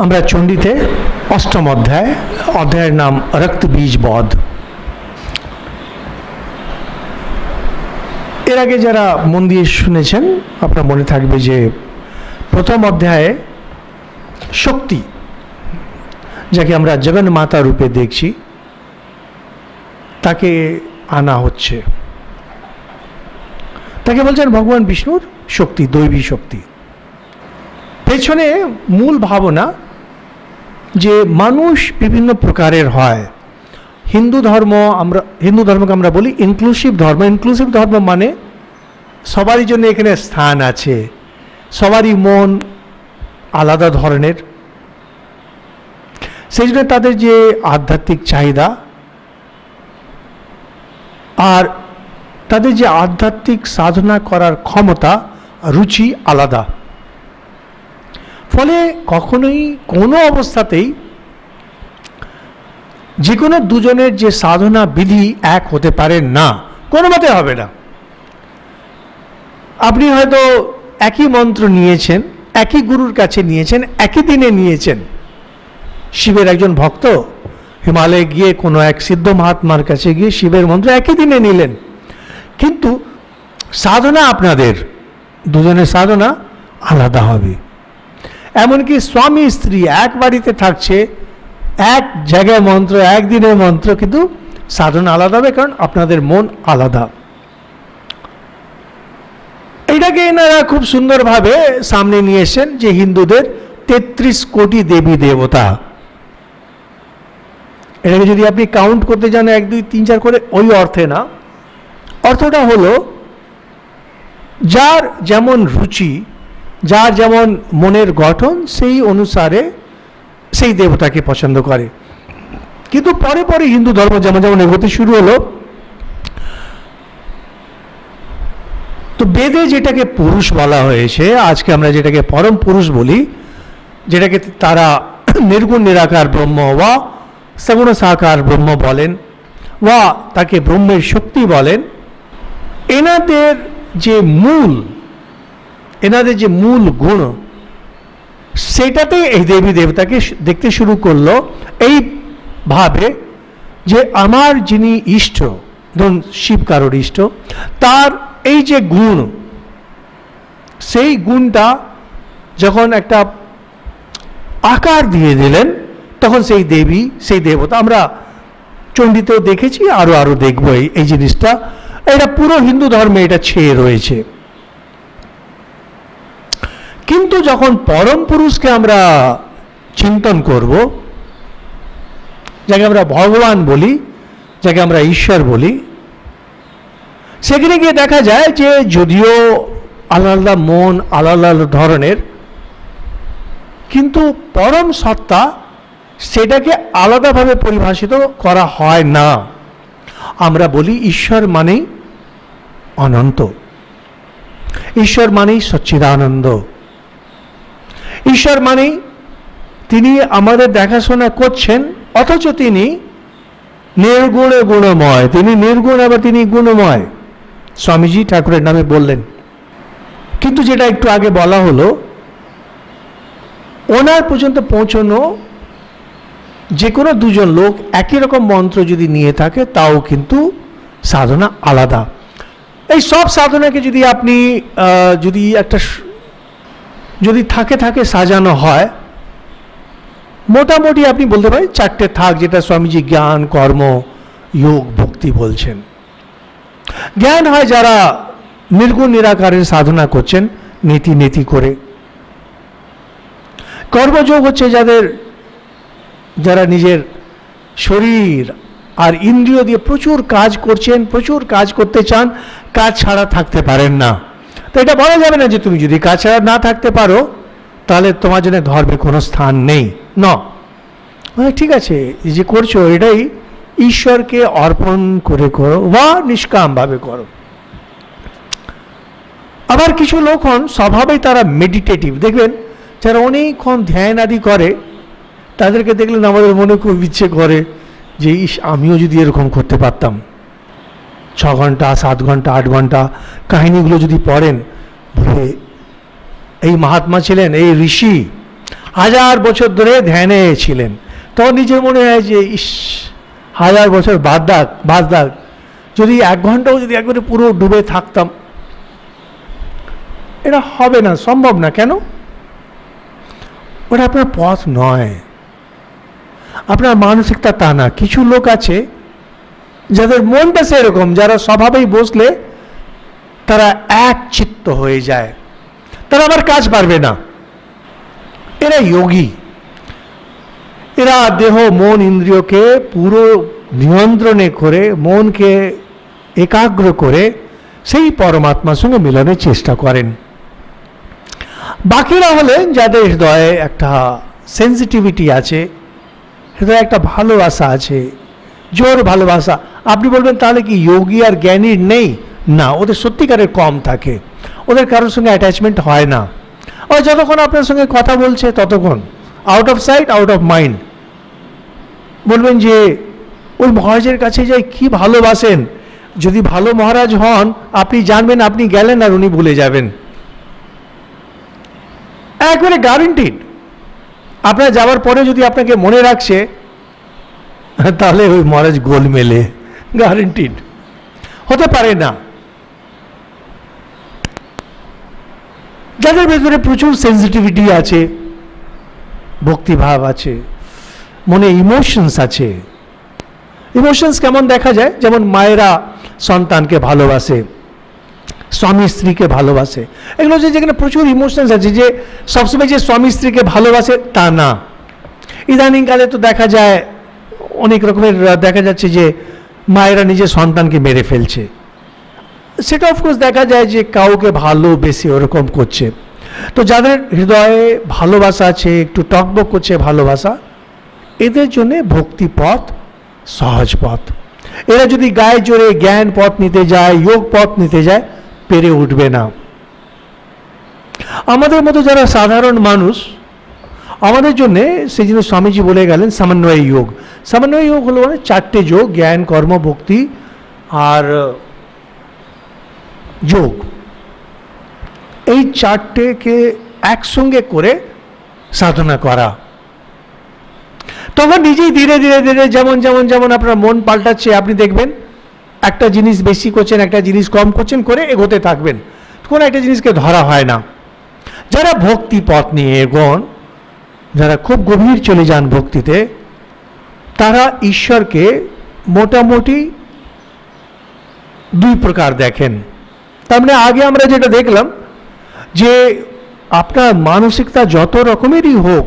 আমরা চণ্ডীতে অষ্টম অধ্যায়ের নাম রক্তবীজ বধ। এর আগে যারা মন দিয়ে শুনেছেন আপনার মনে থাকবে যে প্রথম অধ্যায়ে শক্তি, যাকে আমরা জগন্মাতা রূপে দেখছি, তাকে আনা হচ্ছে। তাকে বলছেন ভগবান বিষ্ণুর শক্তি, দৈবী শক্তি। পেছনে মূল ভাবনা যে মানুষ বিভিন্ন প্রকারের হয়। হিন্দু ধর্মকে আমরা বলি ইনক্লুসিভ ধর্ম। ইনক্লুসিভ ধর্ম মানে সবারই জন্য এখানে স্থান আছে, সবারই মন আলাদা ধরনের, সেই জন্য তাদের যে আধ্যাত্মিক চাহিদা আর তাদের যে আধ্যাত্মিক সাধনা করার ক্ষমতা, রুচি আলাদা। ফলে কখনোই কোনো অবস্থাতেই যে কোনো দুজনের যে সাধনা বিধি এক হতে পারে না, কোনো মতে হবে না। আপনি হয়তো একই মন্ত্র নিয়েছেন, একই গুরুর কাছে নিয়েছেন, একই দিনে নিয়েছেন। শিবের একজন ভক্ত হিমালয়ে গিয়ে কোনো এক সিদ্ধ মহাত্মার কাছে গিয়ে শিবের মন্ত্র একই দিনে নিলেন, কিন্তু সাধনা আপনাদের দুজনের সাধনা আলাদা হবে। এমনকি স্বামী স্ত্রী এক বাড়িতে থাকছে, এক জায়গায় মন্ত্র, একদিনের মন্ত্র, কিন্তু সাধনা আলাদা হবে, কারণ আপনাদের মন আলাদা। এইটাকে এনারা খুব সুন্দরভাবে সামনে নিয়ে এসেছেন যে হিন্দুদের 33 কোটি দেবী দেবতা। এটাকে যদি আপনি কাউন্ট করতে যান 1 2 3 4 করে, ওই অর্থে না। অর্থটা হলো যার যেমন রুচি, যার যেমন মনের গঠন, সেই অনুসারে সেই দেবতাকে পছন্দ করে। কিন্তু পরে পরে হিন্দু ধর্ম যেমন যেমন এগোতে শুরু হলো, তো বেদে যেটাকে পুরুষ বলা হয়েছে, আজকে আমরা যেটাকে পরম পুরুষ বলি, যেটাকে তারা নির্গুণ নিরাকার ব্রহ্ম বা সগুণ সাকার ব্রহ্ম বলেন, বা তাকে ব্রহ্মের শক্তি বলেন, এনাদের যে মূল গুণ, সেটাতে এই দেবী দেবতাকে দেখতে শুরু করলো এইভাবে যে আমার যিনি ইষ্ট, ধরুন শিব কারোর ইষ্ট, তার এই যে গুণ, সেই গুণটা যখন একটা আকার দিয়ে দিলেন, তখন সেই দেবী, সেই দেবতা, আমরা চণ্ডীতেও দেখেছি, আরো দেখবো এই জিনিসটা। এটা পুরো হিন্দু ধর্মে এটা ছেয়ে রয়েছে। কিন্তু যখন পরম পুরুষকে আমরা চিন্তন করব, যাকে আমরা ভগবান বলি, যাকে আমরা ঈশ্বর বলি, সেখানে গিয়ে দেখা যায় যে যদিও আলাদা মন, আলাদা ধরনের, কিন্তু পরম সত্তা সেটাকে আলাদাভাবে পরিভাষিত করা হয় না। আমরা বলি ঈশ্বর মানেই অনন্ত, ঈশ্বর মানেই সচ্চিদানন্দ, ঈশ্বর মানেই তিনি আমাদের দেখাশোনা করছেন, অথচ তিনি নির্গুণে গুণময়। তিনি নির্গুণ, আবার তিনি গুণময়। স্বামীজি ঠাকুরের নামে বললেন। কিন্তু যেটা একটু আগে বলা হলো, ওনার পর্যন্ত পৌঁছানো যে কোনো দুজন লোক একই রকম মন্ত্র যদি নিয়ে থাকে, তাও কিন্তু সাধনা আলাদা। এই সব সাধনাকে যদি আপনি যদি থাকে সাজানো হয়, মোটামুটি আপনি বলতে পারেন 4টে থাক, যেটা স্বামীজি জ্ঞান, কর্ম, যোগ, ভক্তি বলছেন। জ্ঞান হয় যারা নির্গুণ নিরাকারের সাধনা করছেন নীতি করে। কর্মযোগ হচ্ছে যারা নিজের শরীর আর ইন্দ্রিয় দিয়ে প্রচুর কাজ করছেন, প্রচুর কাজ করতে চান, কাজ ছাড়া থাকতে পারেন না। তো এটা বলা যাবে না যে তুমি যদি কাজ ছাড়া না থাকতে পারো, তাহলে তোমার জন্য ধর্মে কোনো স্থান নেই। না, ঠিক আছে, যে করছো এটাই ঈশ্বরকে অর্পণ করে করো বা নিষ্কামভাবে করো। আবার কিছু লোক হন স্বভাবেই তারা মেডিটেটিভ, দেখবেন যারা অনেকক্ষণ ধ্যান আদি করে, তাদেরকে দেখলেন আমাদের মনে খুব ইচ্ছে করে যে আমিও যদি এরকম করতে পারতাম। 6 ঘন্টা, 7 ঘন্টা, 8 ঘন্টা কাহিনীগুলো যদি পড়েন, বলে এই মহাত্মা ছিলেন, এই ঋষি 1000 বছর ধরে ধ্যানে ছিলেন, তখন নিজের মনে হয় যে ইস 1000 বছর বাদ দাগ, যদি 1 ঘন্টাও যদি একবারে পুরো ডুবে থাকতাম। এটা হবে না, সম্ভব না। কেন? ওটা আপনার পথ নয়, আপনার মানসিকতা তা না। কিছু লোক আছে যাদের মনটা সেরকম, যারা স্বভাবেই বসলে তারা এক চিত্ত হয়ে যায়, তারা আবার কাজ পারবে না। এরা যোগী, এরা দেহ মন ইন্দ্রিয়কে পুরো নিয়ন্ত্রণে করে, মনকে একাগ্র করে সেই পরমাত্মার সঙ্গে মিলনের চেষ্টা করেন। বাকিরা হলেন যাদের হৃদয়ে একটা সেন্সিটিভিটি আছে, হৃদয়ে একটা ভালোবাসা আছে, জোর ভালোবাসা। আপনি বলবেন তাহলে কি যোগী আর জ্ঞানীর নেই? না, ওদের সত্যিকারের কম থাকে, ওদের কারোর সঙ্গে অ্যাটাচমেন্ট হয় না। ও যতক্ষণ আপনার সঙ্গে কথা বলছে ততক্ষণ out of sight out of mind. বলবেন যে ওই মহারাজের কাছে যাই কি ভালোবাসেন, যদি ভালো মহারাজ হন আপনি জানবেন আপনি গেলেন আর উনি ভুলে যাবেন, একবারে গ্যারান্টিড। আপনার যাওয়ার পরে যদি আপনাকে মনে রাখছে তাহলে ওই মহারাজ গোলমেলে, গ্যারান্টিড। হতে পারে না। যাদের ভেতরে প্রচুর সেন্সিটিভিটি আছে, ভক্তিভাব আছে, মনে ইমোশনস আছে। ইমোশনস কেমন দেখা যায়? যেমন মায়েরা সন্তানকে ভালোবাসে, স্বামী স্ত্রীকে ভালোবাসে, এগুলো যে যেখানে প্রচুর ইমোশনস আছে। যে সবসময় যে স্বামী স্ত্রীকে ভালোবাসে তা না। ইদানিংকালে তো দেখা যায় অনেক রকমের দেখা যাচ্ছে যে মায়েরা নিজের সন্তানকে মেরে ফেলছে। সেটা অফকোর্স দেখা যায় যে কাউকে ভালোবেসে ওরকম করছে। তো যাদের হৃদয়ে ভালোবাসা আছে, একটু টকবক করছে ভালোবাসা, এদের জন্যে ভক্তি পথ সহজ পথ। এরা যদি গায়ে জোরে জ্ঞান পথ নিতে যায়, যোগ পথ নিতে যায়, পেরে উঠবে না। আমাদের মতো যারা সাধারণ মানুষ, আমাদের জন্য সেই জন্য স্বামীজি বলে গেলেন সমন্বয় যোগ। সমন্বয় যোগ হলো মানে 4টে যোগ, জ্ঞান কর্ম ভক্তি আর যোগ। এই 4টেকে একসঙ্গে করে সাধনা করা। তখন নিজেই ধীরে ধীরে ধীরে যেমন যেমন যেমন আপনার মন পাল্টাচ্ছে, আপনি দেখবেন একটা জিনিস বেশি করছেন, একটা জিনিস কম করছেন, করে এগোতে থাকবেন। কোনো একটা জিনিসকে ধরা হয় না। যারা ভক্তি পথ নিয়ে এগোন, যারা খুব গভীর চলে যান ভক্তিতে, তারা ঈশ্বরকে মোটামুটি 2 প্রকার দেখেন। তার মানে আগে আমরা যেটা দেখলাম যে আপনার মানসিকতা যত রকমেরই হোক,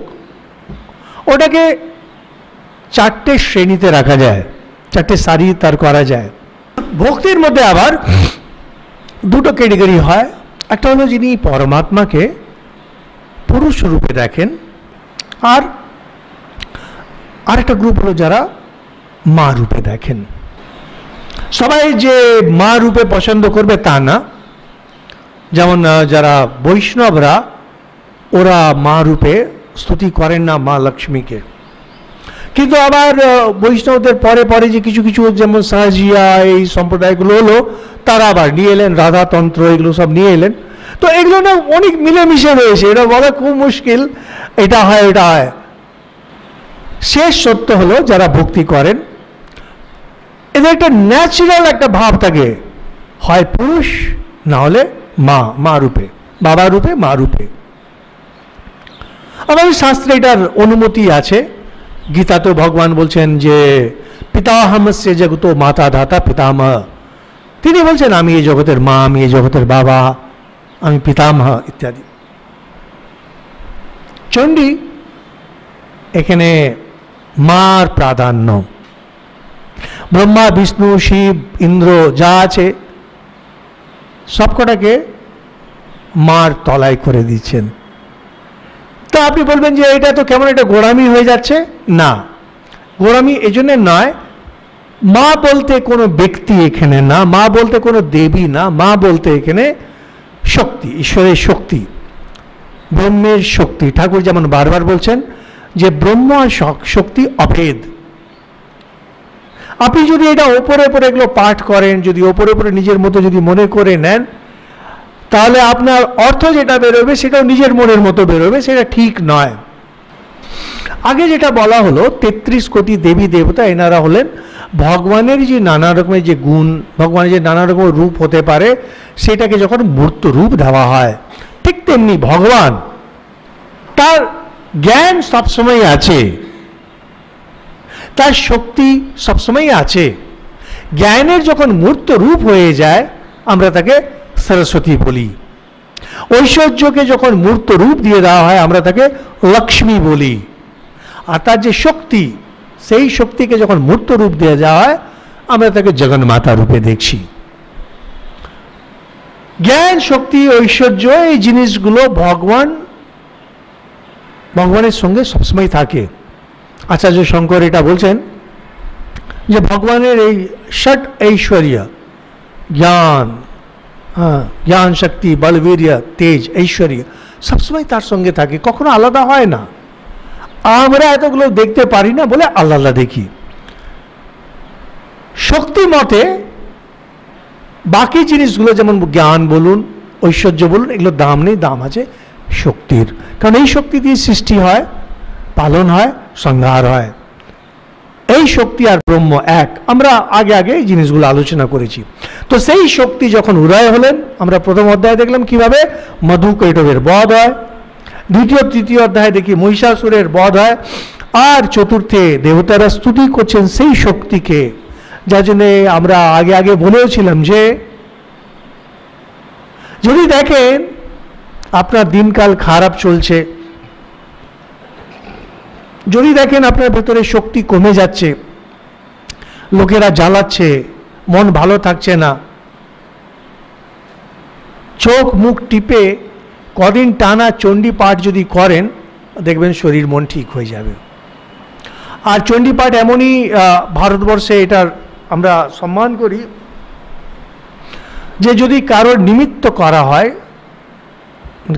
ওটাকে 4টে শ্রেণীতে রাখা যায়, 4টে সারি তার করা যায়। ভক্তির মধ্যে আবার 2টো ক্যাটেগরি হয়। একটা হলো যিনি পরমাত্মাকে পুরুষ রূপে দেখেন, আর আরেকটা গ্রুপ হলো যারা মা রূপে দেখেন। সবাই যে মা রূপে পছন্দ করবে তা না। যেমন যারা বৈষ্ণবরা, ওরা মা রূপে স্তুতি করেন না মা লক্ষ্মীকে। কিন্তু আবার বৈষ্ণবদের পরে পরে যে কিছু কিছু যেমন সাহাজিয়া এই সম্প্রদায়গুলো হলো, তারা আবার নিয়ে এলেন রাধাতন্ত্র, এগুলো সব নিয়ে এলেন। তো এগুলো না অনেক মিলেমিশে রয়েছে, এটা বলা খুব মুশকিল, এটা হয় এটা হয়। শেষ সত্য হলো যারা ভক্তি করেন, এদের একটা ন্যাচারাল একটা ভাব থাকে, হয় পুরুষ না হলে মা, মা রূপে, বাবা রূপে, মা রূপে। আমাদের শাস্ত্রে এটার অনুমতি আছে। গীতাতেও ভগবান বলছেন যে পিতাহমস্য জগত মাতা ধাতা পিতামহ। তিনি বলছেন আমি এই জগতের মা, আমি এই জগতের বাবা, আমি পিতামহ ইত্যাদি। চণ্ডী এখানে মার প্রাধান্য। ব্রহ্মা বিষ্ণু শিব ইন্দ্র যা আছে সবকটাকে মার তলায় করে দিচ্ছেন। তো আপনি বলবেন যে এটা তো কেমন একটা গোড়ামি হয়ে যাচ্ছে। না, গোড়ামি এই জন্যে নয়। মা বলতে কোনো ব্যক্তি এখানে না, মা বলতে কোনো দেবী না, মা বলতে এখানে শক্তি, ঈশ্বরের শক্তি, ব্রহ্মের শক্তি। ঠাকুর যেমন বারবার বলছেন যে ব্রহ্ম আর শক্তি অভেদ। আপনি যদি এটা ওপরে ওপরে এগুলো পাঠ করেন, যদি ওপরে ওপরে নিজের মতো যদি মনে করে নেন, তাহলে আপনার অর্থ যেটা বেরোবে সেটাও নিজের মনের মতো বেরোবে, সেটা ঠিক নয়। আগে যেটা বলা হলো 33 কোটি দেবী দেবতা, এনারা হলেন ভগবানের যে নানা রকমের যে গুণ, ভগবানের যে নানা রকমের রূপ হতে পারে, সেটাকে যখন মূর্ত রূপ দেওয়া হয়, ঠিক তেমনি ভগবান তার জ্ঞান সবসময় আছে, তার শক্তি সবসময় আছে। জ্ঞানের যখন মূর্ত রূপ হয়ে যায় আমরা তাকে সরস্বতী বলি। ঐশ্বর্যকে যখন মূর্ত রূপ দিয়ে দেওয়া হয় আমরা তাকে লক্ষ্মী বলি। আর তার যে শক্তি, সেই শক্তিকে যখন মূর্ত রূপ দিয়ে দেওয়া হয় আমরা তাকে জগন্মাতা রূপে দেখছি। জ্ঞান, শক্তি, ঐশ্বর্য এই জিনিসগুলো ভগবানের সঙ্গে সবসময় থাকে। আচার্য শঙ্কর এটা বলছেন যে ভগবানের এই ষট ঐশ্বর্য, জ্ঞান, জ্ঞান, শক্তি, বলবীর্য, তেজ, ঐশ্বর্য সবসময় তার সঙ্গে থাকে, কখনো আলাদা হয় না। আমরা এতগুলো দেখতে পারি না বলে আলাদা দেখি। শক্তি মতে বাকি জিনিসগুলো যেমন জ্ঞান বলুন, ঐশ্বর্য বলুন, এগুলো দাম নেই, দাম আছে শক্তির। কারণ এই শক্তি দিয়ে সৃষ্টি হয়, পালন হয়, সংহার হয়। এই শক্তি আর ব্রহ্ম এক, আমরা আগে এই জিনিসগুলো আলোচনা করেছি। তো সেই শক্তি যখন উদয় হলেন, আমরা প্রথম অধ্যায়ে দেখলাম কিভাবে মধুকৈটবের বধ হয়, দ্বিতীয় তৃতীয় অধ্যায়ে দেখি মহিষাসুরের বধ হয়, আর চতুর্থে দেবতারা স্তুতি করছেন সেই শক্তিকে। যার জন্য আমরা আগে বলেওছিলাম যে যদি দেখেন আপনার দিনকাল খারাপ চলছে, যদি দেখেন আপনার ভেতরে শক্তি কমে যাচ্ছে, লোকেরা জ্বালাচ্ছে, মন ভালো থাকছে না, চোখ মুখ টিপে কদিন টানা চণ্ডী পাঠ যদি করেন দেখবেন শরীর মন ঠিক হয়ে যাবে। আর চণ্ডী পাঠ এমনই, ভারতবর্ষে এটার আমরা সম্মান করি যে যদি কারোর নিমিত্ত করা হয়,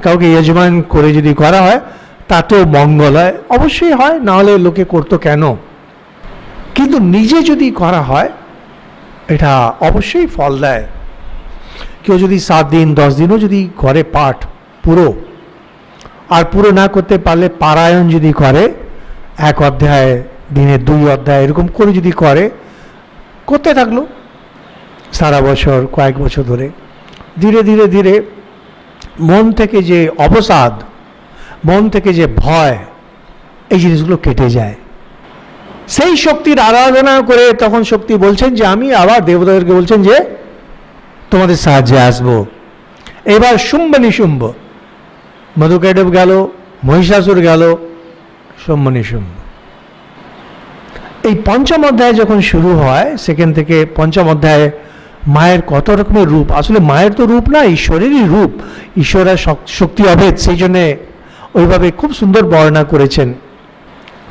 কাউকে যজমান করে যদি করা হয় তাতেও মঙ্গল হয়, অবশ্যই হয়, না হলে লোকে করতো কেন। কিন্তু নিজে যদি করা হয় এটা অবশ্যই ফল দেয়। কেউ যদি 7 দিন 10 দিনও যদি করে পাঠ পুরো, আর পুরো না করতে পারলে পারায়ণ যদি করে, 1 অধ্যায় দিনে 2 অধ্যায় এরকম করে যদি করতে থাকলো সারা বছর, কয়েক বছর ধরে, ধীরে ধীরে ধীরে মন থেকে যে অবসাদ, মন থেকে যে ভয়, এই জিনিসগুলো কেটে যায়। সেই শক্তির আরাধনা করে তখন শক্তি বলছেন যে আমি আবার দেবতাদেরকে বলছেন যে তোমাদের সাহায্যে আসবো। এবার শুম্ভ নিশুম্ভ, মধুকৈটব গেল, মহিষাসুর গেল, শুম্ভ নিশুম্ভ। এই পঞ্চম অধ্যায় যখন শুরু হয়, সেখান থেকে পঞ্চম অধ্যায়ে মায়ের কত রকমের রূপ, আসলে মায়ের তো রূপ না, ঈশ্বরেরই রূপ, ঈশ্বরের শক্তি অভেদ, সেই জন্যে ওইভাবে খুব সুন্দর বর্ণনা করেছেন।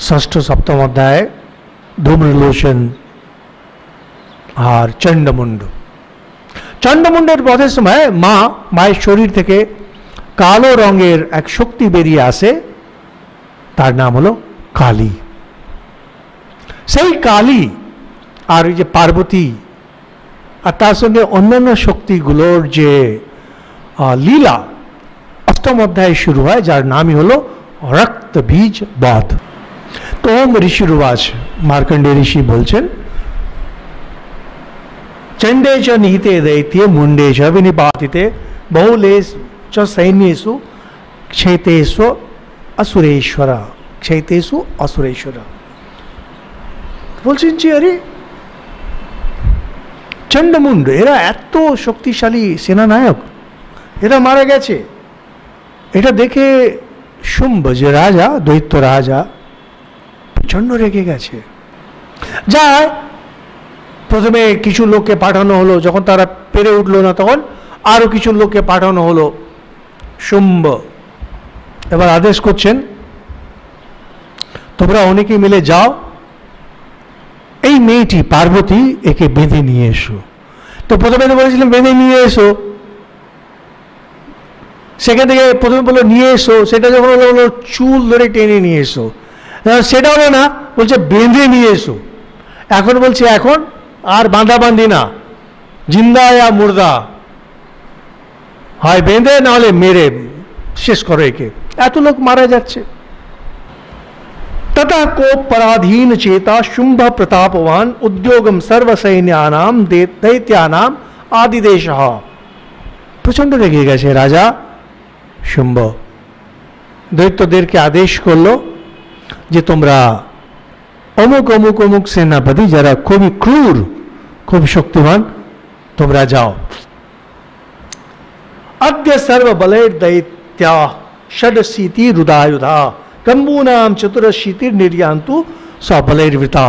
ষষ্ঠ সপ্তম অধ্যায়ে ধূম্রলোচন আর চণ্ডমুণ্ড। চণ্ডমুণ্ডের বধের সময় মায়ের শরীর থেকে কালো রঙের এক শক্তি বেরিয়ে আসে, তার নাম হলো কালী। সেই কালী আর ওই যে পার্বতী আর তার সঙ্গে অন্যান্য শক্তিগুলোর যে লীলা অষ্টম অধ্যায়ে শুরু হয়, যার নামই হলো রক্ত বীজ বধ। তো ওম ঋষিরুবাচ, মার্কণ্ডেয় ঋষি বলছেন, চণ্ডে চ নিহিতে দৈত্য মুন্ডে চ বিনিপাতিতে বহুলে চ সৈন্যেষু ক্ষেতেষু অসুরেশ্বরা, ক্ষেতেষু অসুরেশ্বরা। বলছেন যে আরে চণ্ডমুণ্ড এরা এত শক্তিশালী সেনানায়ক, এরা মারা গেছে। এটা দেখে শুম্ভ যে রাজা, দৈত্য রাজা, প্রচণ্ড রেগে গেছে। যায় প্রথমে কিছু লোককে পাঠানো হলো, যখন তারা পেরে উঠলো না তখন আরো কিছু লোককে পাঠানো হলো। শুম্ভ এবার আদেশ করছেন, তোমরা অনেকে মিলে যাও, এই মেয়েটি পার্বতী, একে বেঁধে নিয়ে এসো। তো প্রথমে তো বলেছিলাম বেঁধে নিয়ে এসো, সেখান থেকে প্রথমে বললো নিয়ে এসো, সেটা যখন বললো চুল ধরে টেনে নিয়ে এসো, সেটা হলো না, বলছে বেঁধে নিয়ে এসো। এখন বলছে এখন আর বাঁধাবাঁধি না, জিন্দা या মুর্দা, হয় বেঁধে না হলে মেরে শেষ করো একে। এত লোক মারা যাচ্ছে। ततः कोप पराधीन चेता शुंभ प्रतापवान उद्योगम सर्व सैन्यानाम दैत्यानाम आदिदेश। প্রচন্ড রেগে গেছে রাজা শুম্ভ, দৈত্যদেরকে আদেশ করলো যে তোমরা অমুক অমুক অমুক সেনাপতি যারা খুবই ক্রূর, খুব শক্তিমান, তোমরা যাও। अद्य सर्वबलैर दैत्या षडशीति रुदायुधा कम्बूनाम चतुरशीतिर निर्यान्तु सबलैर्वृता।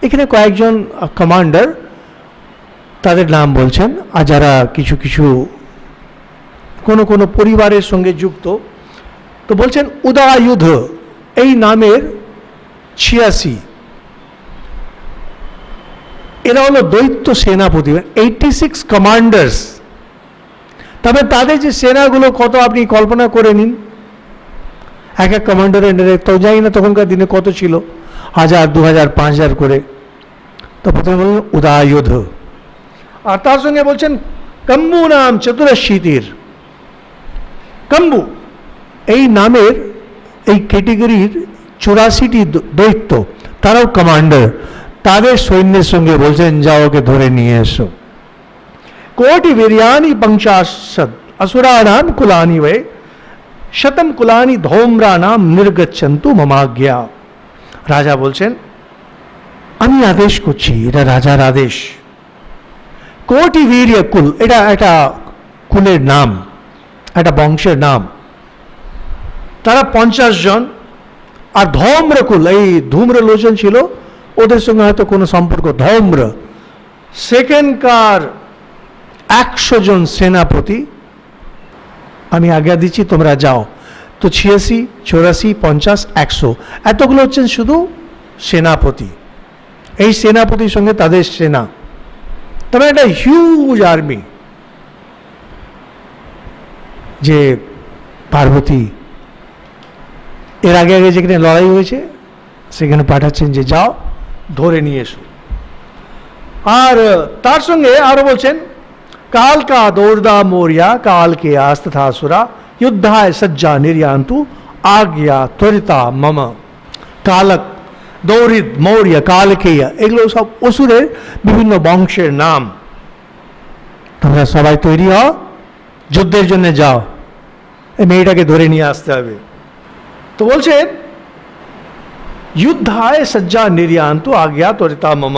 এখানে কয়েকজন কমান্ডার তাদের নাম বলছেন, আর যারা কিছু কিছু কোনো কোনো পরিবারের সঙ্গে যুক্ত, তো বলছেন উদায়ুধ এই নামের 86, এরা হলো দৈত্য সেনাপতি, 86 কমান্ডার্স। তবে তাদের যে সেনাগুলো কত আপনি কল্পনা করে নিন, এক এক কমান্ডারের তো জানি না তখনকার দিনে কত ছিল, 1000, 2000, 5000 করে। তো প্রথমে বললেন উদায়ুধ, আর তার সঙ্গে বলছেন কম্বু নাম চতুরশীতির। কম্বু এই নামের এই ক্যাটেগরির 84টি দৈত্য, তারাও কমান্ডার, তাদের সৈন্যের সঙ্গে বলছেন যাও ওকে ধরে নিয়ে এসো। कोटि वीर्यानि पंचाशद असुराणाम कुलानि वे शतम कुलानि धौम्राणाम निर्गच्छन्तु ममाज्ञा। রাজা বলছেন আমি আদেশ করছি, এটা রাজার আদেশ। কোটি বীর্য কুল, এটা একটা কুলের নাম, একটা বংশের নাম, তারা 50 জন। আর ধৌম্রকুল, এই ধূম্রলোচন ছিল, ওদের সঙ্গে হয়তো কোনো সম্পর্ক, ধৌম্র সেকেন্ডকার 100 জন সেনাপতি আমি আজ্ঞা দিচ্ছি তোমরা যাও। তো 86, 84, 50, 100 এতগুলো হচ্ছেন শুধু সেনাপতি। এই সেনাপতির সঙ্গে তাদের সেনা, তবে একটা হিউজ আর্মি। যে পার্বতী এর আগে আগে যেখানে লড়াই হয়েছে সেখানে পাঠাচ্ছেন যে যাও ধরে নিয়ে এসো। আর তার সঙ্গে আরো বলছেন काल का दौड़दा मोरिया काल के आस्त था सुरा युद्धाय सज्जा निर्यान्तु आज्ञा त्वरिता मम। कालक, দৌড়িদ, মৌর্য, কালকেয়, এগুলো সব অসুরের বিভিন্ন বংশের নাম। তোমরা সবাই তৈরি হও, যুদ্ধের জন্য যাও, এই মেয়েটাকে ধরে নিয়ে আসতে হবে। তো বলছেন युद्धाय सज्जा निर्यान्तु आज्ञा त्वरिता मम।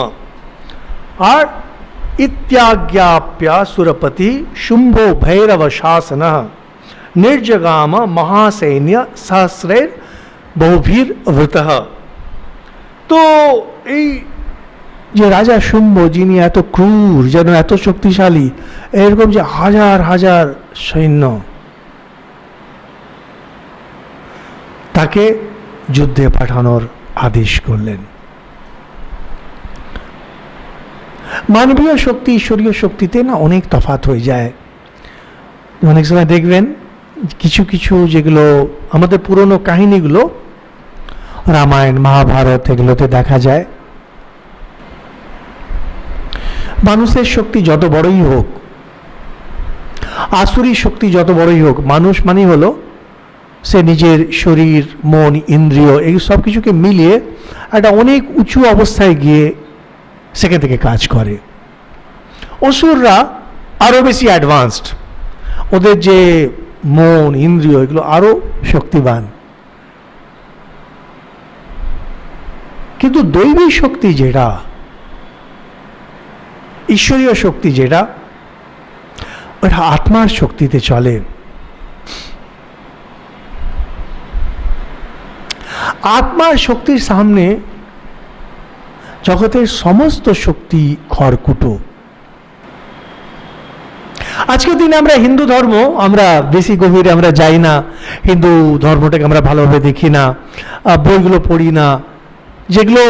আর इत्याज्ञाप्य सुरपति शुंभो भैरव शासन निर्जगाम महासैन्य सहस्रेर बहुभीर वृतः। तो এই যে রাজা শুম্ভ, যিনি এত ক্রূর, যেন এত শক্তিশালী, এরকম যে হাজার হাজার সৈন্য, তাকে যুদ্ধে পাঠানোর আদেশ করলেন। মানবীয় শক্তি ঈশ্বরীয় শক্তিতে না অনেক তফাৎ হয়ে যায়। অনেক সময় দেখবেন কিছু কিছু যেগুলো আমাদের পুরনো কাহিনীগুলো, রামায়ণ, মহাভারত, এগুলোতে দেখা যায় মানুষের শক্তি যত বড়ই হোক, আসুরি শক্তি যত বড়ই হোক, মানুষ মানেই হলো সে নিজের শরীর, মন, ইন্দ্রিয় এই সব কিছুকে মিলিয়ে একটা অনেক উঁচু অবস্থায় গিয়ে সেখান থেকে কাজ করে। অসুররা আরো বেশি অ্যাডভান্সড, ওদের যে মন, ইন্দ্রিয় এগুলো আরো শক্তিবান। কিন্তু দৈবী শক্তি যেটা, ঈশ্বরীয় শক্তি যেটা, ওটা আত্মার শক্তিতে চলে। আত্মার শক্তির সামনে জগতের সমস্ত শক্তি খড়কুটো। আজকের দিনে আমরা হিন্দু ধর্ম, আমরা বেশি গভীরে আমরা যাই না, হিন্দু ধর্মটাকে আমরা ভালোভাবে দেখি না, বইগুলো পড়ি না। যেগুলো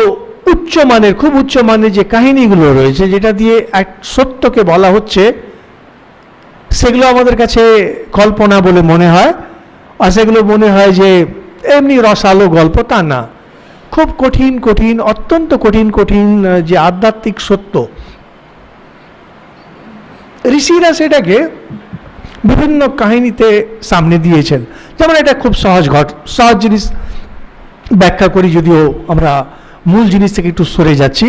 উচ্চমানের, খুব উচ্চমানের যে কাহিনীগুলো রয়েছে, যেটা দিয়ে এক সত্যকে বলা হচ্ছে, সেগুলো আমাদের কাছে কল্পনা বলে মনে হয়। আর সেগুলো মনে হয় যে এমনি রসালো গল্প, তা না, খুব কঠিন কঠিন, অত্যন্ত কঠিন কঠিন যে আধ্যাত্মিক সত্য, ঋষিরা সেটাকে বিভিন্ন কাহিনীতে সামনে দিয়েছেন। যেমন এটা খুব সহজ জিনিস, ব্যাখ্যা করি, যদিও আমরা মূল জিনিস থেকে একটু সরে যাচ্ছি।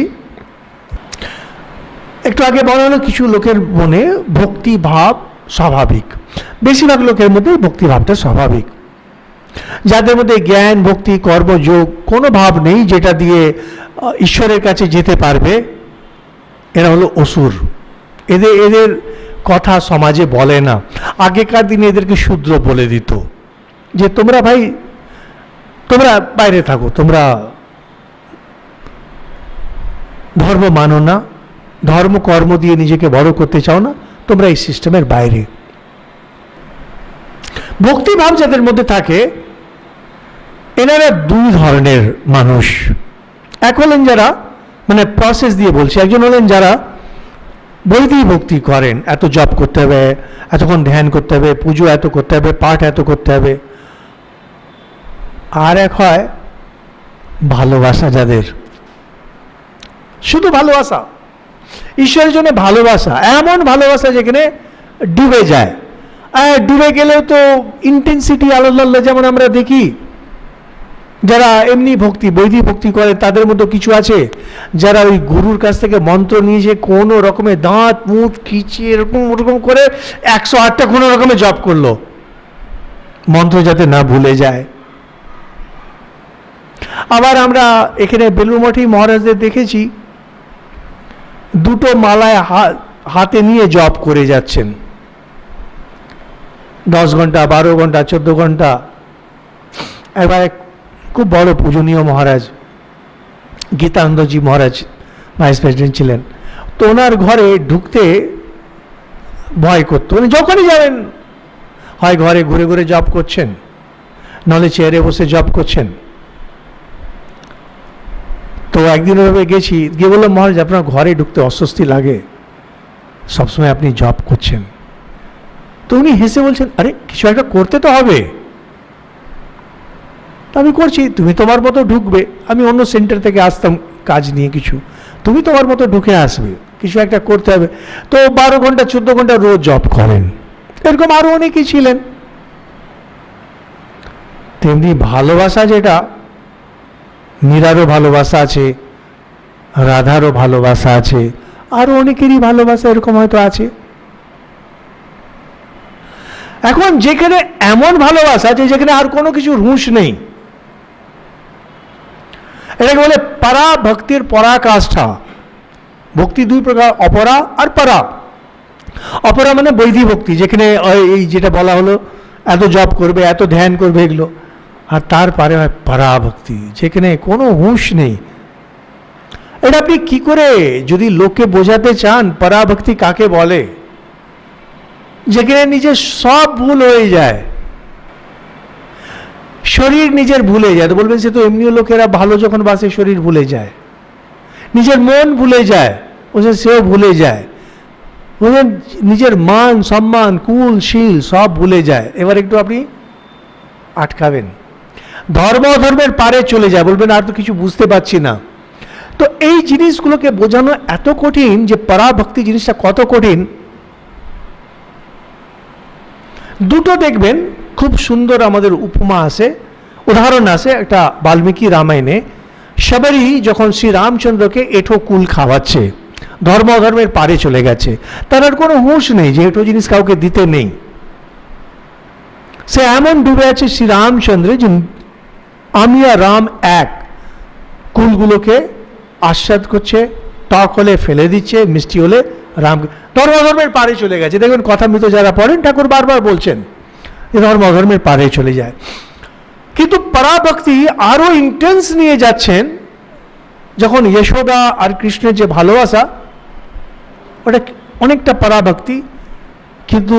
একটু আগে বলা হলো কিছু লোকের মনে ভক্তি ভাব স্বাভাবিক, বেশিরভাগ লোকের মধ্যে ভক্তি ভাবটা স্বাভাবিক। যাদের মধ্যে জ্ঞান ভক্তি কর্মযোগ কোনো ভাব নেই যেটা দিয়ে ঈশ্বরের কাছে যেতে পারবে, এরা হলো অসুর। এদের কথা সমাজে বলে না। আগেকার দিনে এদেরকে শূদ্র বলে দিত, যে তোমরা ভাই তোমরা বাইরে থাকো, তোমরা ধর্ম মানো না, ধর্ম কর্ম দিয়ে নিজেকে বড় করতে চাও না, তোমরা এই সিস্টেমের বাইরে। ভক্তিভাব যাদের মধ্যে থাকে এনারা দুই ধরনের মানুষ। এক হলেন যারা, মানে প্রসেস দিয়ে বলছি, একজন হলেন যারা বৈদিক ভক্তি করেন, এত জপ করতে হবে, এতক্ষণ ধ্যান করতে হবে, পুজো এত করতে হবে, পাঠ এত করতে হবে। আর এক হয় ভালোবাসা, যাদের শুধু ভালোবাসা, ঈশ্বরের জন্য ভালোবাসা, এমন ভালোবাসা যেখানে ডুবে যায়। ডুবে গেলেও তো ইন্টেন্সিটি আলাদা, যেমন আমরা দেখি যারা এমনি ভক্তি বৈদিক ভক্তি করে তাদের মধ্যে কিছু আছে যারা ওই গুরুর কাছ থেকে মন্ত্র নিয়ে যে কোনো রকমের দাঁত মুখ খিচিয়ে এরকম ওরকম করে 108টা কোনো রকমের জপ করলো, মন্ত্র যাতে না ভুলে যায়। আবার আমরা এখানে বেলুড়মঠি মহারাজদের দেখেছি দুটো মালায় হাতে নিয়ে জপ করে যাচ্ছেন 10 ঘন্টা 12 ঘন্টা 14 ঘন্টা। একবার খুব বড় পূজনীয় মহারাজ গীতানন্দজি মহারাজ ভাইস প্রেসিডেন্ট ছিলেন, তো ওনার ঘরে ঢুকতে ভয় করতো। উনি যখনই যাবেন হয় ঘরে ঘুরে ঘুরে জপ করছেন, নাহলে চেয়ারে বসে জপ করছেন। তো একদিন ওভাবে গেছি, গিয়ে বললাম মহারাজ আপনার ঘরে ঢুকতে অস্বস্তি লাগে, সবসময় আপনি জপ করছেন। তো উনি হেসে বলছেন, আরে কিছু একটা করতে তো হবে। আমি করছি, তুমি তোমার মতো ঢুকবে, আমি অন্য সেন্টার থেকে আসতাম কাজ নিয়ে কিছু, তুমি তোমার মতো ঢুকে আসবে, কিছু একটা করতে হবে। তো 12 ঘন্টা 14 ঘন্টা রোজ জব করেন। এরকম আরো অনেকেই ছিলেন। তেমনি ভালোবাসা, যেটা মীরারও ভালোবাসা আছে, রাধারও ভালোবাসা আছে, আরো অনেকেরই ভালোবাসা এরকম হয়তো আছে। এখন যেখানে এমন ভালোবাসা আছে যেখানে আর কোনো কিছুর হুঁশ নেই, এটাকে বলে পরা ভক্তির পরাকাষ্ঠা। ভক্তি দুই প্রকার, অপরা আর পরা। অপরা মানে বৈদিক ভক্তি, যেখানে এই যেটা বলা হলো এত জপ করবে, এত ধ্যান করবে, এগুলো। আর তারপরে হয় পরা ভক্তি, যেখানে কোনো হুঁশ নেই। এটা আপনি কি করে যদি লোককে বোঝাতে চান পরা ভক্তি কাকে বলে, যেখানে নিজের সব ভুল হয়ে যায়, শরীর নিজের ভুলে যায়। তো বলবেন সে তো এমনিও লোকেরা ভালো যখন বাসে শরীর ভুলে যায়, নিজের মন ভুলে যায়, বলছেন সেও ভুলে যায়, বলছেন নিজের মান সম্মান কুল শীল সব ভুলে যায়। এবার একটু আপনি আটকাবেন, ধর্ম ধর্মের পারে চলে যায়, বলবেন আর তো কিছু বুঝতে পারছি না। তো এই জিনিসগুলোকে বোঝানো এত কঠিন যে পরাভক্তি জিনিসটা কত কঠিন। দুটো দেখবেন খুব সুন্দর আমাদের উপমা আছে, উদাহরণ আছে একটা বাল্মীকি রামায়ণে। সবারই যখন শ্রী রামচন্দ্রকে এঁঠো কুল খাওয়াচ্ছে, ধর্ম অধর্মের পারে চলে গেছে, তার আর কোনো হুঁশ নেই যে এঁঠো জিনিস কাউকে দিতে নেই। সে এমন ডুবে আছে শ্রী রামচন্দ্রে যে আমি আর রাম এক, কুলগুলোকে আস্বাদ করছে, টক হলে ফেলে দিচ্ছে, মিষ্টি হলে রাম। ধর্ম অধর্মের পারে চলে গেছে। দেখবেন কথামৃত যারা পড়েন ঠাকুর বারবার বলছেন যে ধর্ম অধর্মের পারে চলে যায়। কিন্তু পরাভক্তি আরো ইন্টেন্স নিয়ে যাচ্ছেন যখন যশোদা আর কৃষ্ণের যে ভালোবাসা, ওটা অনেকটা পরাভক্তি। কিন্তু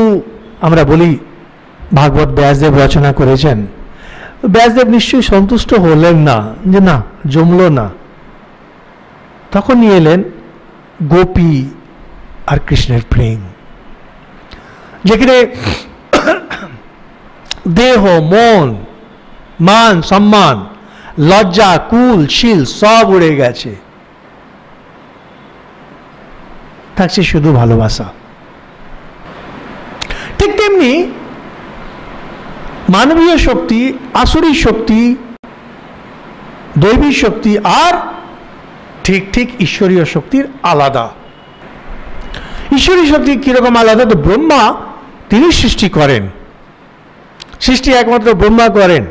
আমরা বলি ভাগবত ব্যাসদেব রচনা করেছেন, ব্যাসদেব নিশ্চয়ই সন্তুষ্ট হলেন না, যে না জমলো না। তখন নিয়ে এলেন গোপী আর কৃষ্ণের প্রেম, যেখানে দেহ মন মান সম্মান লজ্জা কুল শীল সব উড়ে গেছে, থাকছে শুধু ভালোবাসা। ঠিক তেমনি মানবীয় শক্তি আসুরি শক্তি দৈবী শক্তি আর ঠিক ঠিক ঈশ্বরীয় শক্তির আলাদা। ঈশ্বরীয় শক্তি কিরকম আলাদা? তো ব্রহ্মা তিনি সৃষ্টি করেন, সৃষ্টি একমাত্র ব্রহ্মা করেন।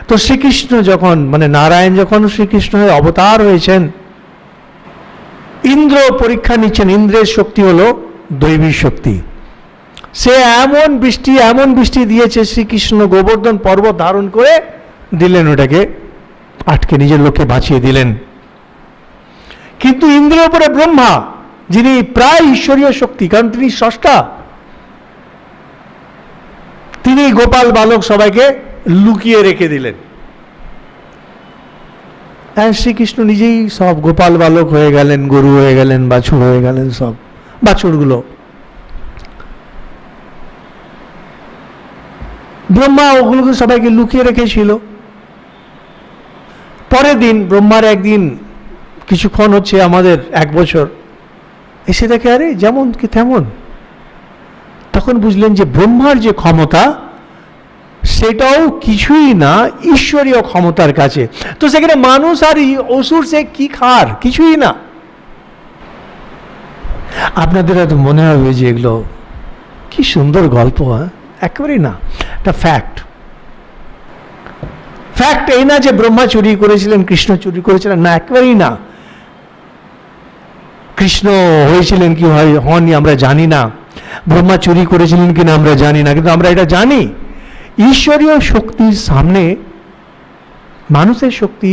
তো শ্রীকৃষ্ণ যখন মানে নারায়ণ যখন শ্রীকৃষ্ণ হয়ে অবতার হয়েছেন, ইন্দ্র পরীক্ষা নিচ্ছেন। ইন্দ্রের শক্তি হলো দৈবী শক্তি। সে এমন বৃষ্টি দিয়েছে, শ্রীকৃষ্ণ গোবর্ধন পর্বত ধারণ করে দিলেন, ওটাকে আটকে নিজের লোককে বাঁচিয়ে দিলেন। কিন্তু ইন্দ্রের উপরে ব্রহ্মা, যিনি প্রায় ঈশ্বরীয় শক্তি, কারণ তিনি স্রষ্টা, তিনি গোপাল বালক সবাইকে লুকিয়ে রেখে দিলেন। শ্রীকৃষ্ণ নিজেই সব গোপাল বালক হয়ে গেলেন, গরু হয়ে গেলেন, বাছুর হয়ে গেলেন, সব বাছুরগুলো। ব্রহ্মা ওগুলোকে সবাইকে লুকিয়ে রেখেছিল। পরের দিন ব্রহ্মার একদিন কিছুক্ষণ হচ্ছে, আমাদের 1 বছর, এসে দেখে আরে যেমন কি তেমন। তখন বুঝলেন যে ব্রহ্মার যে ক্ষমতা সেটাও কিছুই না ঈশ্বরীয় ক্ষমতার কাছে। তো সেখানে মানুষ আর অসুর সে কি খার, কিছুই না। আপনাদের হয়তো মনে হবে যে এগুলো কি সুন্দর গল্প, হ্যাঁ? একেবারেই না, এটা ফ্যাক্ট। ফ্যাক্ট এই না যে ব্রহ্মা চুরি করেছিলেন, কৃষ্ণ চুরি করেছিলেন, না, একেবারেই না। কৃষ্ণ হয়েছিলেন কি হননি আমরা জানি না, ব্রহ্মা চুরি করেছিলেন কিনা আমরা জানি না, কিন্তু আমরা এটা জানি ঈশ্বরীয় শক্তির সামনে মানুষের শক্তি,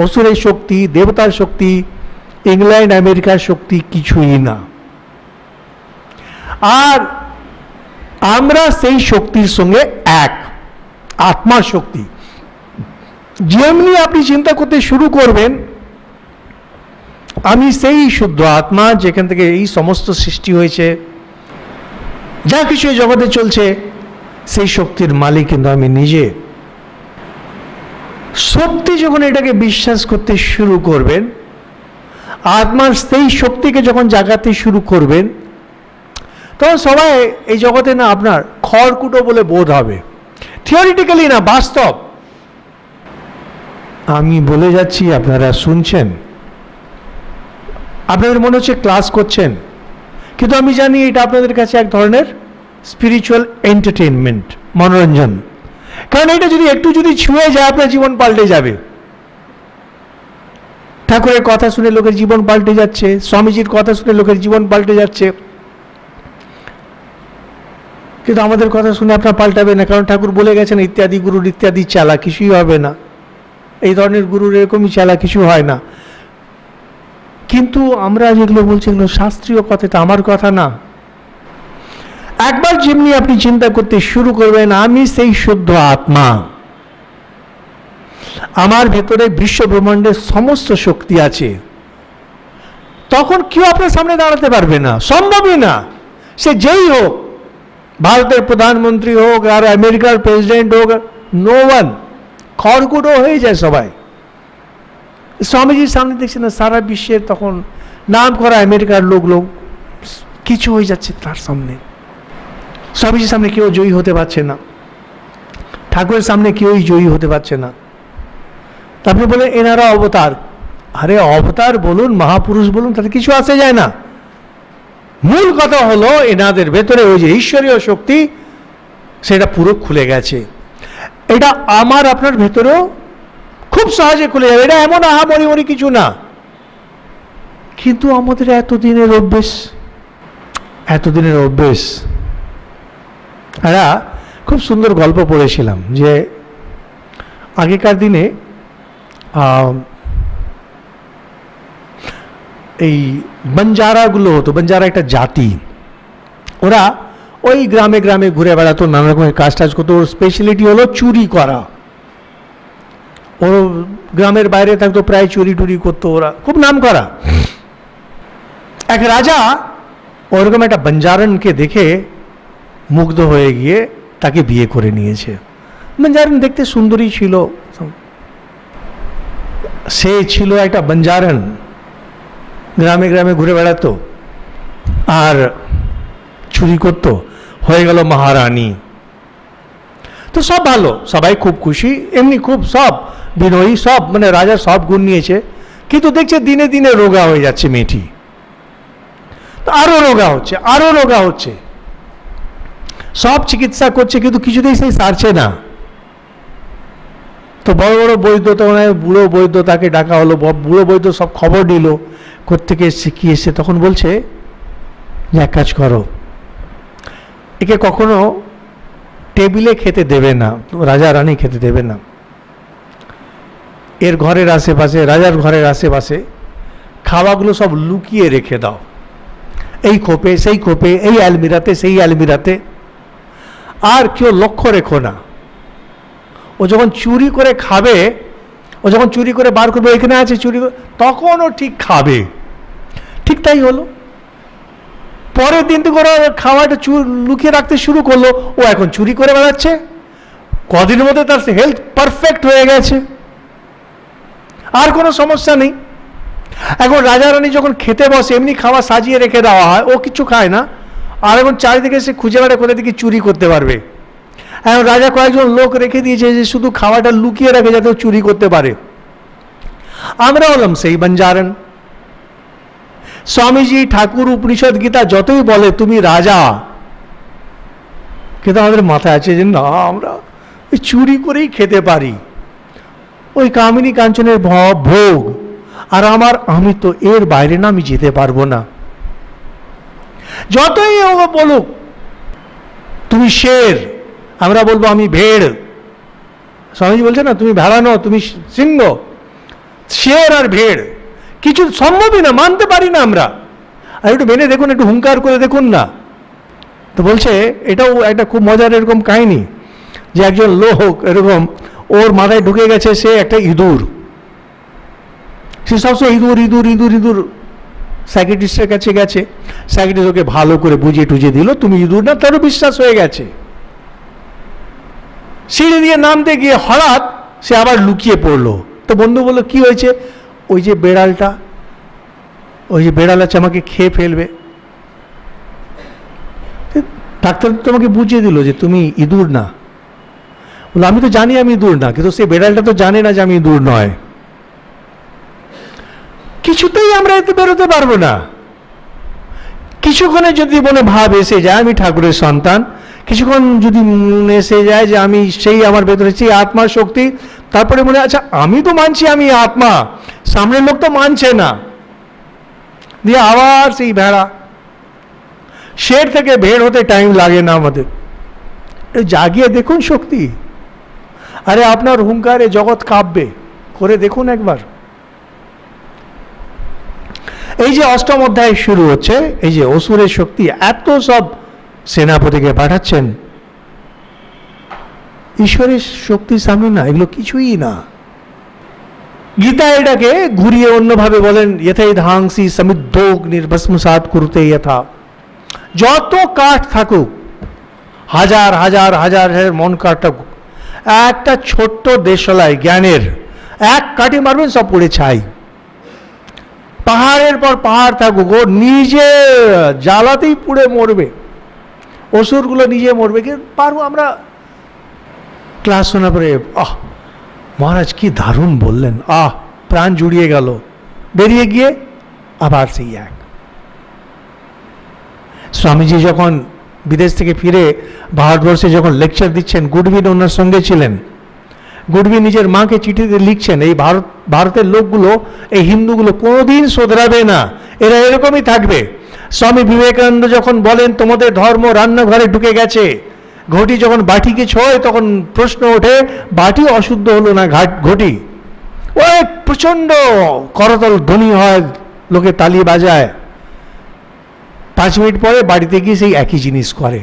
অসুরের শক্তি, দেবতার শক্তি, ইংল্যান্ড আমেরিকার শক্তি কিছুই না। আর আমরা সেই শক্তির সঙ্গে এক, আত্মার শক্তি। যেমনি আপনি চিন্তা করতে শুরু করবেন আমি সেই শুদ্ধ আত্মা, যেখান থেকে এই সমস্ত সৃষ্টি হয়েছে, যা কিছু এই জগতে চলছে, সেই শক্তির মালিক কিন্তু আমি নিজে। সত্যি যখন এটাকে বিশ্বাস করতে শুরু করবেন, আত্মার সেই শক্তিকে যখন জাগাতে শুরু করবেন, তখন সবাই এই জগতে না আপনার খড়কুটো বলে বোধ হবে। থিওরিটিক্যালি না, বাস্তব। আমি বলে যাচ্ছি, আপনারা শুনছেন, আপনাদের মনে হচ্ছে ক্লাস করছেন, কিন্তু আমি জানি এটা আপনাদের কাছে এক ধরনের স্পিরিচুয়াল এন্টারটেইনমেন্ট, মনোরঞ্জন। কারণ এটা যদি ছুঁয়ে যায়, আপনার জীবন পাল্টে যাবে। ঠাকুরের কথা শুনে লোকের জীবন পাল্টে যাচ্ছে, স্বামীজির কথা শুনে লোকের জীবন পাল্টে যাচ্ছে, কিন্তু আমাদের কথা শুনে আপনার পাল্টাবে না, কারণ ঠাকুর বলে গেছেন ইত্যাদি গুরুর ইত্যাদি চালা, কিছুই হবে না। এই ধরনের গুরুর এরকমই চালা, কিছু হয় না। কিন্তু আমরা যেগুলো বলছি এগুলো শাস্ত্রীয় কথা, এটা আমার কথা না। একবার যেমনি আপনি চিন্তা করতে শুরু করবেন আমি সেই শুদ্ধ আত্মা, আমার ভেতরে বিশ্ব ব্রহ্মাণ্ডের সমস্ত শক্তি আছে, তখন কেউ আপনার সামনে দাঁড়াতে পারবে না, সম্ভবই না। সে যেই হোক, ভারতের প্রধানমন্ত্রী হোক আর আমেরিকার প্রেসিডেন্ট হোক, নো ওয়ান, খড়কুটো হয়ে যায় সবাই। স্বামীজির সামনে দেখছি না, সারা বিশ্বের তখন নাম করা আমেরিকার লোক কিছু হয়ে যাচ্ছে তার সামনে। স্বামীজির সামনে কেউ জয়ী হতে পারছে না, ঠাকুরের সামনে কেউই জয়ী হতে পারছে না। আপনি বলেন এনারা অবতার, আরে অবতার বলুন, মহাপুরুষ বলুন, তাতে কিছু আসে যায় না। মূল কথা হলো এনাদের ভেতরে ওই যে ঈশ্বরীয় শক্তি, সেটা পুরো খুলে গেছে। এটা আমার আপনার ভেতরেও খুব সহজে খুলে যাবে। এটা এমন আহামরি কিছু না, কিন্তু আমাদের এতদিনের অভ্যেস। একটা খুব সুন্দর গল্প পড়েছিলাম যে আগেকার দিনে এই বঞ্জারাগুলো হতো, বঞ্জারা একটা জাতি, ওরা ওই গ্রামে গ্রামে ঘুরে বেড়াতো, নানা রকমের কাজ টাজ করতো। ওর স্পেশালিটি হলো চুরি করা। ওর গ্রামের বাইরে থাকতো, প্রায় চুরি টুরি করতো, ওরা খুব নাম করা। এক রাজা ওরকম একটা বঞ্জারনকে দেখে মুগ্ধ হয়ে গিয়ে তাকে বিয়ে করে নিয়েছে। বঞ্জারন দেখতে সুন্দরী ছিল, সে ছিল একটা বঞ্জারন, গ্রামে গ্রামে ঘুরে বেড়াতো আর চুরি করত, হয়ে গেল মহারানী। তো সব ভালো, সবাই খুব খুশি, এমনি খুব সব বিনয়ী, সব মানে রাজার সব গুণ নিয়েছে, কিন্তু দেখছে দিনে দিনে রোগা হয়ে যাচ্ছে মেয়েটি, তো আরো রোগা হচ্ছে, আরো রোগা হচ্ছে, সব চিকিৎসা করছে কিন্তু কিছুতেই সেই সারছে না। তো বড় বড় বৈদ্য, তখন বুড়ো বৈদ্য তাকে ডাকা হলো, বুড়ো বৈদ্য সব খবর নিল কোত্থেকে এসছে কি এসছে, তখন বলছে যে এক কাজ করো, একে কখনো টেবিলে খেতে দেবে না, রাজা রানী খেতে দেবে না, এর ঘরের আশেপাশে, রাজার ঘরের আশেপাশে খাওয়াগুলো সব লুকিয়ে রেখে দাও, এই খোপে সেই খোপে, এই আলমিরাতে সেই আলমিরাতে, আর কেউ লক্ষ্য রেখো না। ও যখন চুরি করে খাবে, ও যখন চুরি করে বার করবে এখানে আছে চুরি, তখন ও ঠিক খাবে। ঠিক তাই হলো, পরের দিন থেকে ওরা খাওয়াটা লুকিয়ে রাখতে শুরু করলো, ও এখন চুরি করে বেড়াচ্ছে, কদিনের মধ্যে তার হেলথ পারফেক্ট হয়ে গেছে, আর কোনো সমস্যা নেই। এখন রাজা রানী যখন খেতে বসে এমনি খাওয়া সাজিয়ে রেখে দেওয়া হয়, ও কিছু খায় না, আর এখন চারিদিকে সে খুঁজে বেড়ায় কোথা থেকে চুরি করতে পারবে। এখন রাজা কয়েকজন লোক রেখে দিয়েছে যে শুধু খাওয়াটা লুকিয়ে রাখে যাতে ও চুরি করতে পারে। আমরা হলাম সেই বঞ্জারন। স্বামীজি, ঠাকুর, উপনিষদ, গীতা যতই বলে তুমি রাজা, কিন্তু আমাদের মাথায় আছে যে না, আমরা ওই চুরি করেই খেতে পারি, ওই কামিনী কাঞ্চনের ভোগ, আর আমি তো এর বাইরে না, আমি যেতে পারবো না। যতই ও বলুক তুমি শের, আমরা বলবো আমি ভেড়। স্বামীজি বলছে না তুমি ভেড়া নও, তুমি সিংহ। শের আর ভেড় কিছু সম্ভবই না, মানতে পারি না আমরা। আর একটু মেনে দেখুন, একটু হুঙ্কার করে দেখুন না। তো বলছে এটাও একটা খুব মজার এরকম কাহিনী, যে একজন লোক এরকম ওর মাথায় ঢুকে গেছে সে একটা ইঁদুর, সে সবসময় ইঁদুর ইঁদুর ইঁদুর ইঁদুর। সাইকিয়াট্রিস্টের কাছে গেছে, সাইকিয়াট্রিস্ট ওকে ভালো করে বুঝিয়ে টুঝিয়ে দিল তুমি ইঁদুর না, তারও বিশ্বাস হয়ে গেছে। সিঁড়ি দিয়ে নামতে গিয়ে হঠাৎ সে আবার লুকিয়ে পড়লো। তো বন্ধু বললো কি হয়েছে? ওই যে বেড়ালটা, ওই যে বেড়াল আছে আমাকে খেয়ে ফেলবে। ডাক্তার তোমাকে বুঝিয়ে দিল যে তুমি ইঁদুর না। বললো আমি তো জানি আমি ইঁদুর না, কিন্তু সেই বেড়ালটা তো জানে না যে আমি ইঁদুর নয়। কিছুতেই আমরা এতে বেরোতে পারবো না। কিছুক্ষণে যদি মনে ভাব এসে যায় আমি ঠাকুরের সন্তান, কিছুক্ষণ যদি মনে এসে যায় যে আমি সেই আমার ভেতরে সেই আত্মার শক্তি, তারপরে মনে আচ্ছা আমি তো মানছি আমি আত্মা, সামনের লোক তো মানছে না, দিয়ে আবার সেই ভেড়া। শের থেকে ভেড় হতে টাইম লাগে না আমাদের। জাগিয়ে দেখুন শক্তি। আরে আপনার হুঙ্কারে জগৎ কাঁপবে, করে দেখুন একবার। এই যে অষ্টম অধ্যায় শুরু হচ্ছে, এই যে অসুরের শক্তি এত সব সেনাপতিকে পাঠাচ্ছেন, ঈশ্বরের শক্তির সামনে না এগুলো কিছুই না। গীতা এটাকে ঘুরিয়ে অন্যভাবে বলেন যথাই ধাংসি সমৃদ্ধোগ নির্ভস্মসাৎ করতে যথা। যত কাঠ থাকুক, হাজার হাজার হাজার হাজার মন কাঠ থাকুক, একটা ছোট্ট দেশলায় জ্ঞানের এক কাঠি মারবেন সব পড়ে ছাই। পাহাড়ের পর পাহাড় থাকুক, ও নিজে জ্বালাতেই পুড়ে মরবে, অসুরগুলো নিজে মরবে। কিন্তু পারবো আমরা? ক্লাস শোনার পরে মহারাজ কি দারুণ বললেন, প্রাণ জুড়িয়ে গেল, বেরিয়ে গিয়ে আবার সেই এক। স্বামীজি যখন বিদেশ থেকে ফিরে ভারতবর্ষে যখন লেকচার দিচ্ছেন, গুডউইন ওনার সঙ্গে ছিলেন। গুডউইন নিজের মাকে চিঠিতে লিখছেন এই ভারতের লোকগুলো, এই হিন্দুগুলো কোনোদিন শোধরাবে না, এরা এরকমই থাকবে। স্বামী বিবেকানন্দ যখন বলেন তোমাদের ধর্ম রান্নাঘরে ঢুকে গেছে, ঘটি যখন বাটিকে ছোঁয় তখন প্রশ্ন ওঠে বাটি অশুদ্ধ হলো না ঘটি। ওই প্রচণ্ড করতল ধ্বনি হয়, লোকে তালি বাজায়, 5 মিনিট পরে বাড়িতে গিয়ে সেই একই জিনিস করে।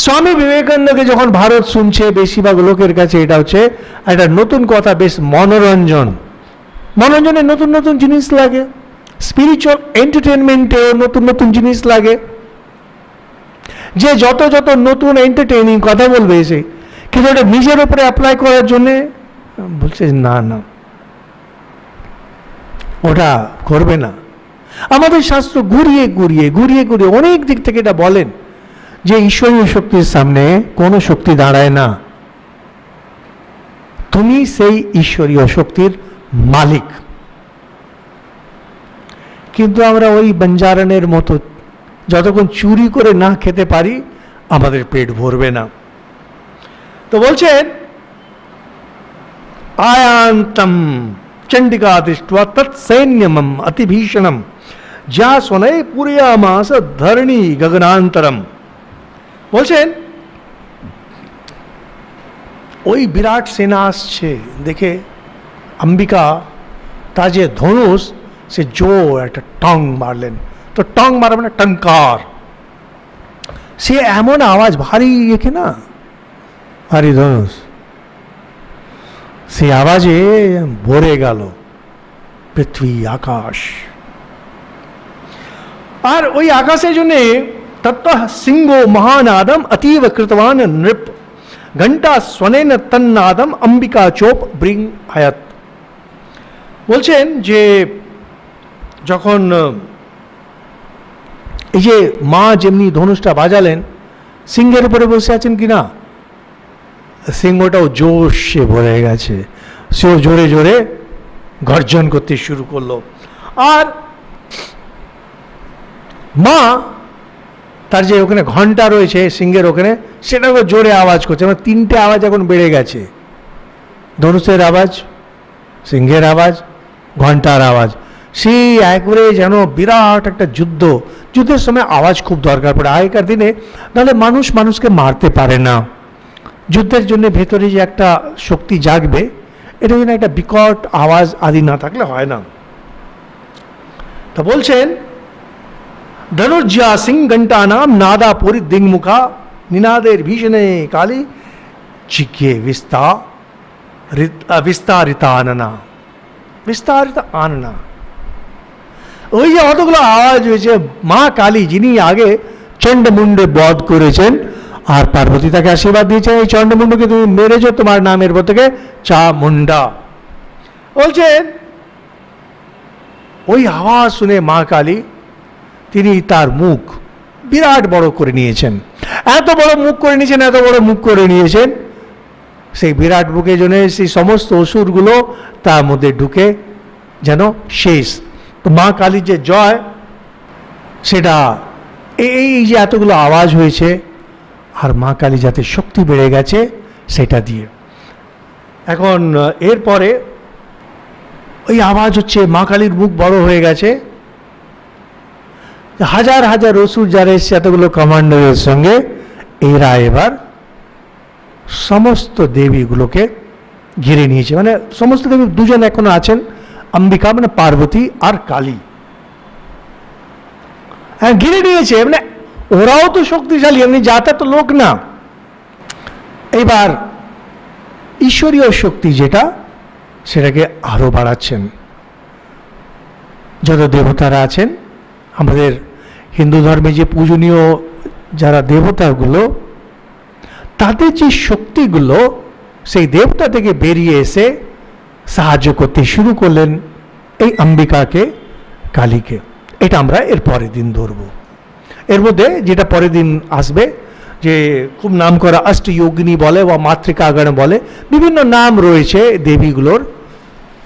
স্বামী বিবেকানন্দকে যখন ভারত শুনছে, বেশিরভাগ লোকের কাছে এটা হচ্ছে একটা নতুন কথা, বেশ মনোরঞ্জন। মনোরঞ্জনে নতুন নতুন জিনিস লাগে, স্পিরিচুয়াল এন্টারটেনমেন্টেও নতুন নতুন জিনিস লাগে। যে যত যত নতুন এন্টারটেইনিং কথা বলবে এসে, কিন্তু ওটা নিজের উপরে অ্যাপ্লাই করার জন্যে বলছে না না ওটা করবে না। আমাদের শাস্ত্র ঘুরিয়ে ঘুরিয়ে ঘুরিয়ে ঘুরিয়ে অনেক দিক থেকে এটা বলেন যে ঈশ্বরীয় শক্তির সামনে কোনো শক্তি দাঁড়ায় না। তুমি সেই ঈশ্বরীয় শক্তির মালিক। কিন্তু আমরা ওই বঞ্জারনের মতো যতক্ষণ চুরি করে না খেতে পারি আমাদের পেট ভরবে না। তো বলছেন আয়ান্তম চণ্ডিকা দৃष्ट्वा তৎসৈন্যমম অতিভীষণম যা শোনে পুরীয়ামাস ধরণী গগনান্তরম। বলছেন ওই বিরাট সেনা আসছে দেখে অম্বিকা তার যে ধনুষ সে জোর একটা টং মারলেন। তো টং মারা মানে টঙ্কার, সে এমন আওয়াজ, ভারী একে না ভারী ধনুষ, সে আওয়াজে ভরে গেল পৃথিবী আকাশ। আর ওই আকাশের জন্যে তত্ত্ব সিংহ মহানাদম অতীব কৃতবান নৃপ ঘণ্টা স্বনেন তন্নাদম অম্বিকা চোপ ব্রিং আয়াত। বলছেন যে যখন এই যে মা যেমনি ধনুষটা বাজালেন, সিংহের উপরে বসে আছেন কিনা, সিংহটাও জোশে ভরে গেছে, সেও জোরে জোরে গর্জন করতে শুরু করলো। আর মা তার যে ওখানে ঘন্টা রয়েছে সিংহের ওখানে, সেটাকে জোরে আওয়াজ করছে, মানে তিনটে আওয়াজ এখন বেড়ে গেছে, ধনুষের আওয়াজ, সিংহের আওয়াজ, ঘন্টার আওয়াজ। সেই একবারে যেন বিরাট একটা যুদ্ধ। যুদ্ধের সময় আওয়াজ খুব দরকার পড়ে আগেকার দিনে, নাহলে মানুষ মানুষকে মারতে পারে না। যুদ্ধের জন্য ভেতরে যে একটা শক্তি জাগবে, এটা যেন একটা বিকট আওয়াজ আদি না থাকলে হয় না। তা বলছেন ধনুর্যা সিং ঘণ্টা নাম নাদা পরি দিংমুখা নিনাদের ভীষণে কালী চিকে বিস্তারিত আননা, বিস্তারিত আননা। ওই যে অতগুলো আওয়াজ হয়েছে, মা কালী যিনি আগে চণ্ডমুণ্ডে বধ করেছেন, আর পার্বতী তাকে আশীর্বাদ দিয়েছেন এই চণ্ডমুণ্ডকে তুমি মেরেছ, তোমার নামের পর থেকে চামুন্ডা। বলছেন ওই আওয়াজ শুনে মা কালী তিনি তার মুখ বিরাট বড় করে নিয়েছেন। এত বড় মুখ করে নিয়েছেন, এত বড় মুখ করে নিয়েছেন, সেই বিরাট মুখের জন্য সেই সমস্ত অসুরগুলো তার মধ্যে ঢুকে যেন শেষ। তো মা কালীর যে জয়, সেটা এই যে এতগুলো আওয়াজ হয়েছে, আর মা কালী যাতে শক্তি বেড়ে গেছে সেটা দিয়ে। এখন এরপরে ওই আওয়াজ হচ্ছে, মা কালীর মুখ বড় হয়ে গেছে, হাজার হাজার অসুর যারা এসছে এতগুলো কমান্ডারের সঙ্গে, এরা এবার সমস্ত দেবীগুলোকে ঘিরে নিয়েছে। মানে সমস্ত দেবী, দুজন এখনো আছেন, অম্বিকা মানে পার্বতী আর কালী, হ্যাঁ ঘিরে নিয়েছে। মানে ওরাও তো শক্তিশালী, এমনি যাতা তো লোক না। এবার ঈশ্বরীয় শক্তি যেটা, সেটাকে আরো বাড়াচ্ছেন। যত দেবতারা আছেন আমাদের হিন্দু ধর্মে, যে পূজনীয় যারা দেবতাগুলো, তাদের যে শক্তিগুলো সেই দেবতা থেকে বেরিয়ে এসে সাহায্য করতে শুরু করলেন এই অম্বিকাকে, কালীকে। এটা আমরা এর পরের দিন ধরব। এর মধ্যে যেটা পরের দিন আসবে, যে খুব নাম করা অষ্টযোগিনী বলে বা মাতৃকাগণ বলে, বিভিন্ন নাম রয়েছে দেবীগুলোর।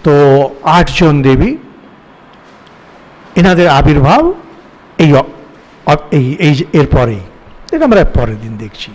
তো 8 জন দেবী, এনাদের আবির্ভাব এই এর পরেই, এটা আমরা পরের দিন দেখছি।